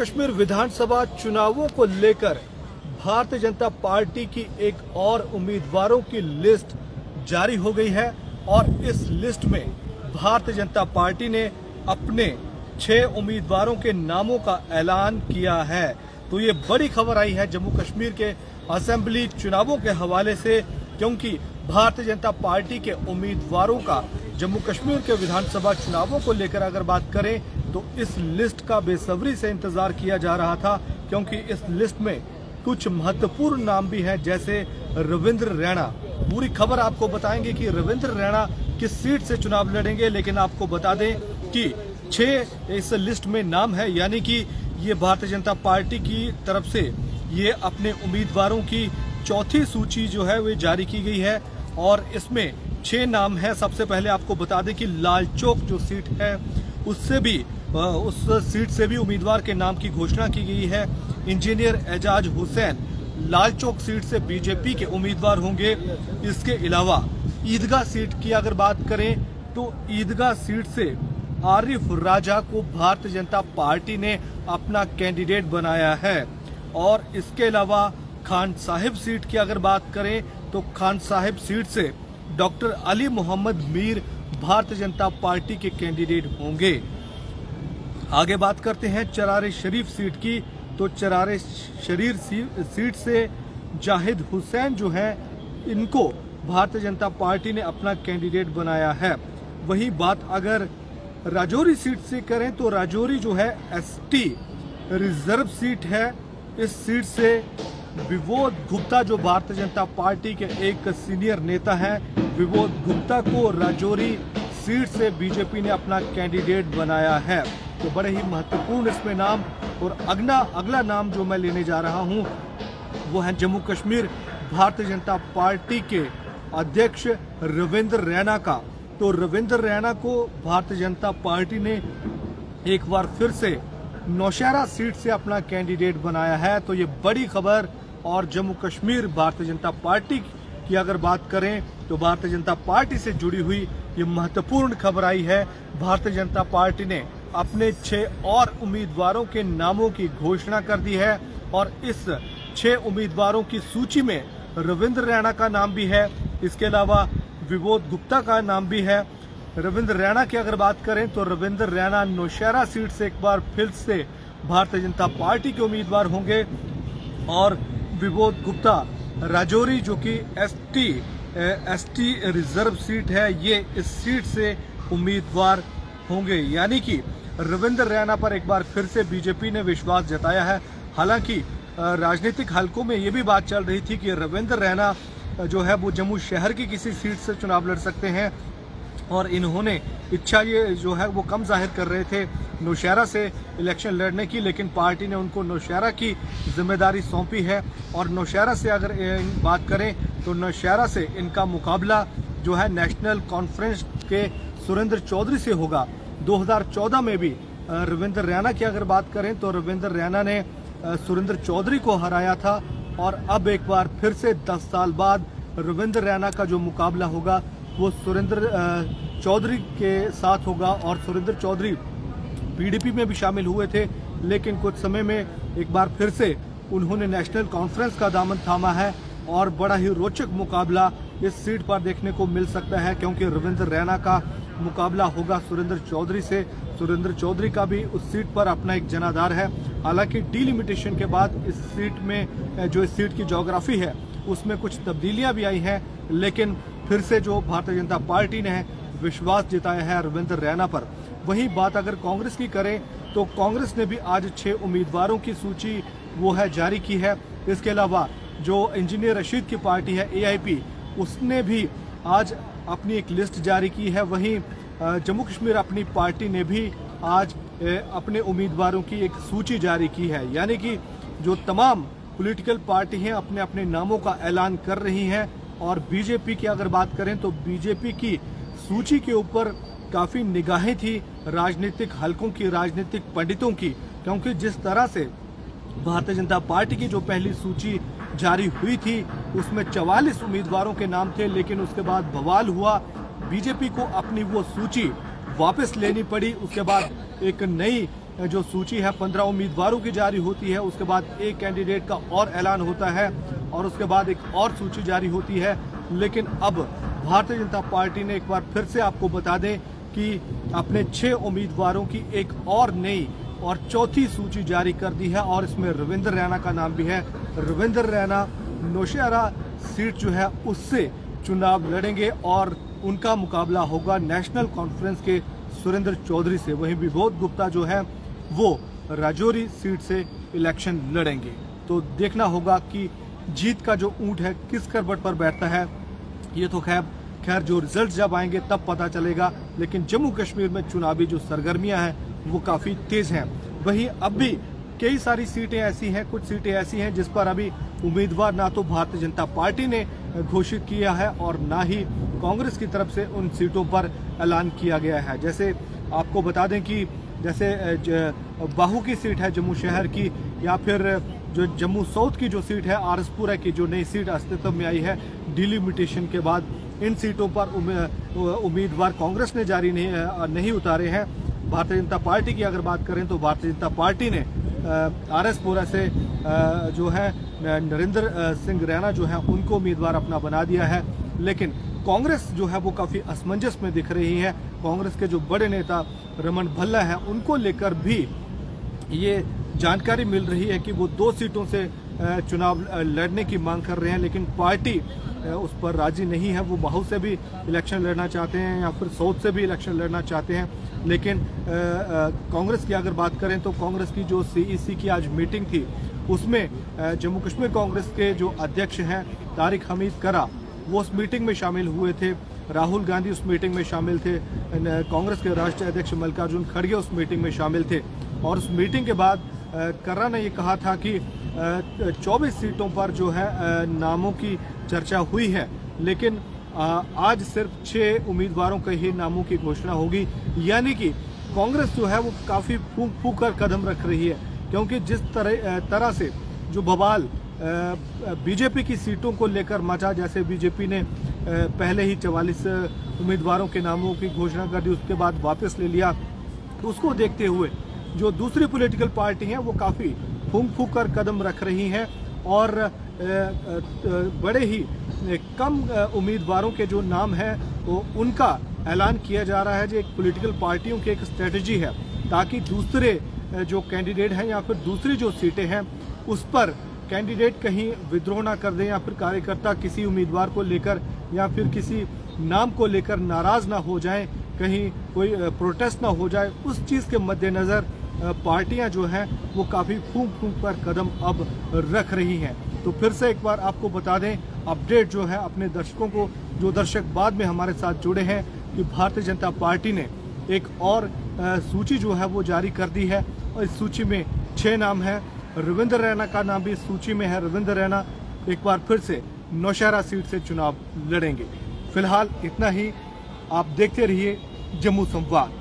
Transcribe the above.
कश्मीर विधानसभा चुनावों को लेकर भारतीय जनता पार्टी की एक और उम्मीदवारों की लिस्ट जारी हो गई है और इस लिस्ट में भारतीय जनता पार्टी ने अपने 6 उम्मीदवारों के नामों का ऐलान किया है। तो ये बड़ी खबर आई है जम्मू कश्मीर के असेंबली चुनावों के हवाले से, क्योंकि भारतीय जनता पार्टी के उम्मीदवारों का जम्मू कश्मीर के विधानसभा चुनावों को लेकर अगर बात करें तो इस लिस्ट का बेसब्री से इंतजार किया जा रहा था, क्योंकि इस लिस्ट में कुछ महत्वपूर्ण नाम भी हैं, जैसे रविंद्र रैना। पूरी खबर आपको बताएंगे कि रविंद्र रैना किस सीट से चुनाव लड़ेंगे, लेकिन आपको बता दें कि 6 इस लिस्ट में नाम है, यानी कि ये भारतीय जनता पार्टी की तरफ से ये अपने उम्मीदवारों की चौथी सूची जो है वो जारी की गई है और इसमें 6 नाम है। सबसे पहले आपको बता दें कि लाल चौक जो सीट है उस सीट से भी उम्मीदवार के नाम की घोषणा की गई है। इंजीनियर एजाज हुसैन लाल चौक सीट से बीजेपी के उम्मीदवार होंगे। इसके अलावा ईदगाह सीट की अगर बात करें तो ईदगाह सीट से आरिफ राजा को भारतीय जनता पार्टी ने अपना कैंडिडेट बनाया है। और इसके अलावा खान साहिब सीट की अगर बात करें तो खान साहिब सीट से डॉक्टर अली मोहम्मद मीर भारतीय जनता पार्टी के कैंडिडेट होंगे। आगे बात करते हैं चरारे शरीफ सीट की, तो चरारे शरीफ सीट से जाहिद हुसैन जो है इनको भारतीय जनता पार्टी ने अपना कैंडिडेट बनाया है। वही बात अगर राजौरी सीट से करें तो राजौरी जो है एसटी रिजर्व सीट है। इस सीट से विबोध गुप्ता जो भारतीय जनता पार्टी के एक सीनियर नेता हैं, विबोध गुप्ता को राजौरी सीट से बीजेपी ने अपना कैंडिडेट बनाया है। तो बड़े ही महत्वपूर्ण इसमें नाम। और अगला नाम जो मैं लेने जा रहा हूं वो है जम्मू कश्मीर भारतीय जनता पार्टी के अध्यक्ष रविंद्र रैना का। तो रविंद्र रैना को भारतीय जनता पार्टी ने एक बार फिर से नौशहरा सीट से अपना कैंडिडेट बनाया है। तो ये बड़ी खबर। और जम्मू कश्मीर भारतीय जनता पार्टी की अगर बात करें तो भारतीय जनता पार्टी से जुड़ी हुई ये महत्वपूर्ण खबर आई है। भारतीय जनता पार्टी ने अपने 6 और उम्मीदवारों के नामों की घोषणा कर दी है और इस 6 उम्मीदवारों की सूची में रविंद्र रैना का नाम भी है। इसके अलावा विबोध गुप्ता का नाम भी है। रविंद्र रैना की अगर बात करें तो रविंद्र रैना नौशहरा सीट से एक बार फिर से भारतीय जनता पार्टी के उम्मीदवार होंगे और विबोध गुप्ता राजौरी जो कि एसटी रिजर्व सीट है, ये इस सीट से उम्मीदवार होंगे। यानी कि रविंद्र रैना पर एक बार फिर से बीजेपी ने विश्वास जताया है। हालांकि राजनीतिक हलकों में ये भी बात चल रही थी कि रविंद्र रैना जो है वो जम्मू शहर की किसी सीट से चुनाव लड़ सकते हैं और इन्होंने इच्छा ये जो है वो कम जाहिर कर रहे थे नौशहरा से इलेक्शन लड़ने की, लेकिन पार्टी ने उनको नौशहरा की जिम्मेदारी सौंपी है। और नौशहरा से अगर बात करें तो नौशहरा से इनका मुकाबला जो है नेशनल कॉन्फ्रेंस के सुरेंद्र चौधरी से होगा। 2014 में भी रविंद्र रैना की अगर बात करें तो रविंद्र रैना ने सुरेंद्र चौधरी को हराया था और अब एक बार फिर से 10 साल बाद रविंद्र रैना का जो मुकाबला होगा वो सुरेंद्र चौधरी के साथ होगा। और सुरेंद्र चौधरी पीडीपी में भी शामिल हुए थे, लेकिन कुछ समय में एक बार फिर से उन्होंने नेशनल कॉन्फ्रेंस का दामन थामा है और बड़ा ही रोचक मुकाबला इस सीट पर देखने को मिल सकता है, क्योंकि रविंद्र रैना का मुकाबला होगा सुरेंद्र चौधरी से। सुरेंद्र चौधरी का भी उस सीट पर अपना एक जनाधार है। हालांकि डिलिमिटेशन के बाद इस सीट में जो इस सीट की ज्योग्राफी है उसमें कुछ तब्दीलियां भी आई हैं, लेकिन फिर से जो भारतीय जनता पार्टी ने विश्वास जताया है रविंद्र रैना पर। वही बात अगर कांग्रेस की करें तो कांग्रेस ने भी आज 6 उम्मीदवारों की सूची वो है जारी की है। इसके अलावा जो इंजीनियर रशीद की पार्टी है AIP, उसने भी आज अपनी एक लिस्ट जारी की है। वहीं जम्मू कश्मीर अपनी पार्टी ने भी आज अपने उम्मीदवारों की एक सूची जारी की है। यानी कि जो तमाम पॉलिटिकल पार्टी हैं अपने अपने नामों का ऐलान कर रही हैं। और बीजेपी की अगर बात करें तो बीजेपी की सूची के ऊपर काफी निगाहें थी राजनीतिक हलकों की, राजनीतिक पंडितों की, क्योंकि जिस तरह से भारतीय जनता पार्टी की जो पहली सूची जारी हुई थी उसमें 44 उम्मीदवारों के नाम थे, लेकिन उसके बाद बवाल हुआ। बीजेपी को अपनी वो सूची वापस लेनी पड़ी। उसके बाद एक नई जो सूची है 15 उम्मीदवारों की जारी होती है, उसके बाद एक कैंडिडेट का और ऐलान होता है और उसके बाद एक और सूची जारी होती है। लेकिन अब भारतीय जनता पार्टी ने एक बार फिर से आपको बता दें कि अपने 6 उम्मीदवारों की एक और नई और चौथी सूची जारी कर दी है और इसमें रविंद्र रैना का नाम भी है। रविंद्र रैना नौशहरा सीट जो है उससे चुनाव लड़ेंगे और उनका मुकाबला होगा नेशनल कॉन्फ्रेंस के सुरेंद्र चौधरी से। वहीं विबोध गुप्ता जो है वो राजौरी सीट से इलेक्शन लड़ेंगे। तो देखना होगा कि जीत का जो ऊंट है किस करवट पर बैठता है। ये तो खैर जो रिजल्ट जब आएंगे तब पता चलेगा। लेकिन जम्मू कश्मीर में चुनावी जो सरगर्मियां हैं वो काफी तेज हैं। वहीं अब भी कई सारी सीटें ऐसी हैं, कुछ सीटें ऐसी हैं जिस पर अभी उम्मीदवार ना तो भारतीय जनता पार्टी ने घोषित किया है और ना ही कांग्रेस की तरफ से उन सीटों पर ऐलान किया गया है। जैसे आपको बता दें कि जैसे बाहू की सीट है जम्मू शहर की, या फिर जो जम्मू साउथ की जो सीट है आरसपुरा की जो नई सीट अस्तित्व में आई है डिलिमिटेशन के बाद, इन सीटों पर उम्मीदवार कांग्रेस ने जारी नहीं उतारे हैं। भारतीय जनता पार्टी की अगर बात करें तो भारतीय जनता पार्टी ने आरएसपुरा से जो है नरेंद्र सिंह रैना जो है उनको उम्मीदवार अपना बना दिया है। लेकिन कांग्रेस जो है वो काफी असमंजस में दिख रही है। कांग्रेस के जो बड़े नेता रमन भल्ला है उनको लेकर भी ये जानकारी मिल रही है कि वो 2 सीटों से चुनाव लड़ने की मांग कर रहे हैं, लेकिन पार्टी उस पर राजी नहीं है। वो बाहू से भी इलेक्शन लड़ना चाहते हैं या फिर साउथ से भी इलेक्शन लड़ना चाहते हैं। लेकिन कांग्रेस की अगर बात करें तो कांग्रेस की जो सीईसी की आज मीटिंग थी उसमें जम्मू कश्मीर कांग्रेस के जो अध्यक्ष हैं तारिक हमीद करा वो उस मीटिंग में शामिल हुए थे। राहुल गांधी उस मीटिंग में शामिल थे। कांग्रेस के राष्ट्रीय अध्यक्ष मल्लिकार्जुन खड़गे उस मीटिंग में शामिल थे और उस मीटिंग के बाद कर्रा ने ये कहा था कि 24 सीटों पर जो है नामों की चर्चा हुई है, लेकिन आज सिर्फ 6 उम्मीदवारों के ही नामों की घोषणा होगी। यानी कि कांग्रेस जो है वो काफी फूंक कर कदम रख रही है, क्योंकि जिस तरह से जो बवाल बीजेपी की सीटों को लेकर मचा, जैसे बीजेपी ने पहले ही 44 उम्मीदवारों के नामों की घोषणा कर दी, उसके बाद वापस ले लिया, उसको देखते हुए जो दूसरी पॉलिटिकल पार्टी हैं वो काफी फूंक कर कदम रख रही हैं और बड़े ही कम उम्मीदवारों के जो नाम है वो उनका ऐलान किया जा रहा है। जो एक पॉलिटिकल पार्टियों की एक स्ट्रेटजी है ताकि दूसरे जो कैंडिडेट हैं या फिर दूसरी जो सीटें हैं उस पर कैंडिडेट कहीं विद्रोह ना कर दें या फिर कार्यकर्ता किसी उम्मीदवार को लेकर या फिर किसी नाम को लेकर नाराज ना हो जाएं, कहीं कोई प्रोटेस्ट ना हो जाए। उस चीज़ के मद्देनज़र पार्टियां जो हैं वो काफ़ी फूंक कर कदम अब रख रही हैं। तो फिर से एक बार आपको बता दें अपडेट जो है अपने दर्शकों को, जो दर्शक बाद में हमारे साथ जुड़े हैं, कि भारतीय जनता पार्टी ने एक और सूची जो है वो जारी कर दी है और इस सूची में 6 नाम है। रविंद्र रैना का नाम भी इस सूची में है। रविंद्र रैना एक बार फिर से नौशहरा सीट से चुनाव लड़ेंगे। फिलहाल इतना ही। आप देखते रहिए जम्मू संवाद।